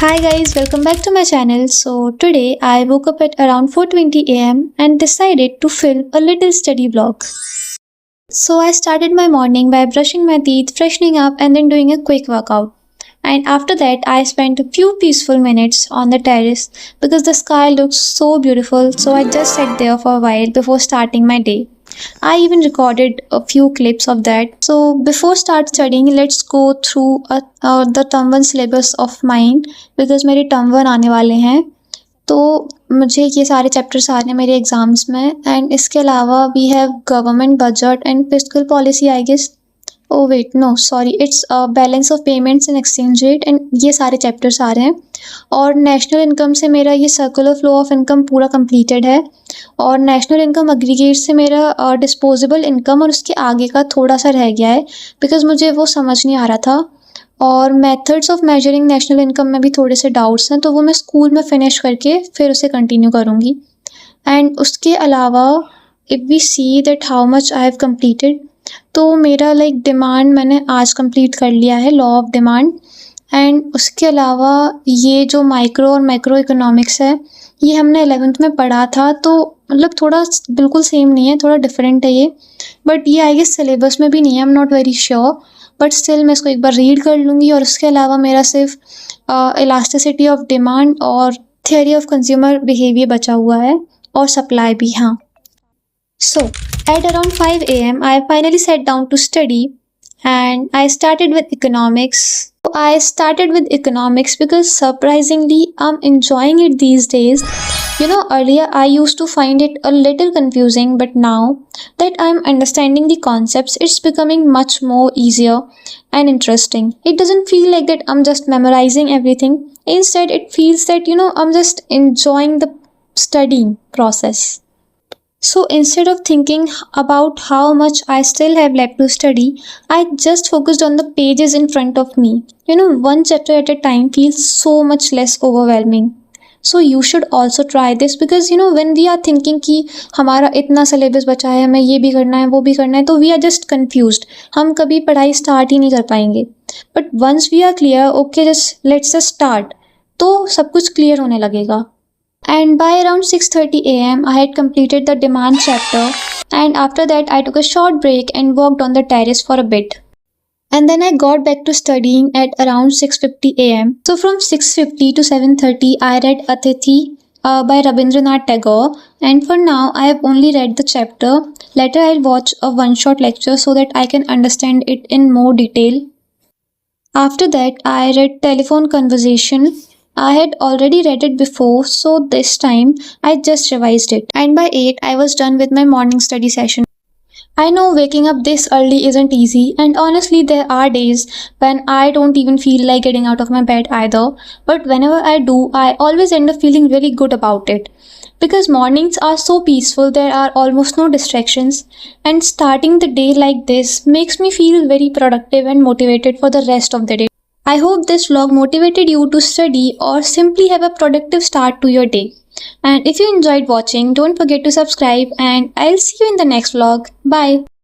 Hi guys, welcome back to my channel. So today I woke up at around 4:20 a.m. and decided to film a little study vlog. So I started my morning by brushing my teeth, freshening up and then doing a quick workout. And after that I spent a few peaceful minutes on the terrace because the sky looked so beautiful, so I just sat there for a while before starting my day. I even recorded a few clips of that. So before start studying, let's go through the term 1 syllabus of mine because मेरे term 1 आने वाले हैं. तो मुझे ये सारे chapters आ रहे हैं मेरे एग्जाम्स में. एंड इसके अलावा we have government budget and fiscal policy I guess. Oh wait no sorry, it's balance of payments and exchange rate, and ये सारे चैप्टर्स आ रहे हैं. और नेशनल इनकम से मेरा ये सर्कुलर फ्लो ऑफ इनकम पूरा कंप्लीटेड है. और नेशनल इनकम एग्रीगेट से मेरा डिस्पोजेबल इनकम और उसके आगे का थोड़ा सा रह गया है बिकॉज मुझे वो समझ नहीं आ रहा था. और methods of measuring national income में भी थोड़े से डाउट्स हैं, तो वो मैं स्कूल में फिनिश करके फिर उसे कंटिन्यू करूँगी. एंड उसके अलावा if we see that how much I have completed, तो मेरा डिमांड मैंने आज कंप्लीट कर लिया है, लॉ ऑफ डिमांड. एंड उसके अलावा ये जो माइक्रो और मैक्रो इकोनॉमिक्स है ये हमने 11th में पढ़ा था, तो थोड़ा बिल्कुल सेम नहीं है, थोड़ा डिफरेंट है ये. बट ये आई गेस सिलेबस में भी नहीं है, I am not very sure. But still मैं इसको एक बार रीड कर लूँगी. और उसके अलावा मेरा सिर्फ इलास्टिसिटी ऑफ डिमांड और थियोरी ऑफ कंज्यूमर बिहेवियर बचा हुआ है, और सप्लाई भी. हाँ. So, at around 5 a.m., I finally sat down to study and I started with economics. I started with economics because surprisingly, I'm enjoying it these days. Earlier I used to find it a little confusing, but now that I'm understanding the concepts, it's becoming much more easier and interesting. It doesn't feel like that I'm just memorizing everything. Instead, it feels that, I'm just enjoying the studying process. So instead of thinking about how much I still have left to study, I just focused on the pages in front of me. One chapter at a time feels so much less overwhelming. So you should also try this because when we are thinking कि हमारा इतना syllabus बचा है, हमें ये भी करना है वो भी करना है, तो we are just confused. हम कभी पढ़ाई start ही नहीं कर पाएंगे. But once we are clear, okay, let's just start, तो सब कुछ clear होने लगेगा. And by around 6:30 a.m. I had completed the demand chapter, and after that I took a short break and walked on the terrace for a bit. And then I got back to studying at around 6:50 a.m. So from 6:50 to 7:30 I read Atithi by Rabindranath Tagore, and for now I have only read the chapter. Later I'll watch a one-shot lecture so that I can understand it in more detail. After that I read Telephone Conversation. I had already read it before, so this time I just revised it. And by 8, I was done with my morning study session. I know waking up this early isn't easy, and honestly there are days when I don't even feel like getting out of my bed either. But whenever I do, I always end up feeling really good about it. Because mornings are so peaceful, there are almost no distractions, and starting the day like this makes me feel very productive and motivated for the rest of the day. I hope this vlog motivated you to study or simply have a productive start to your day. And if you enjoyed watching, don't forget to subscribe, and I'll see you in the next vlog. Bye.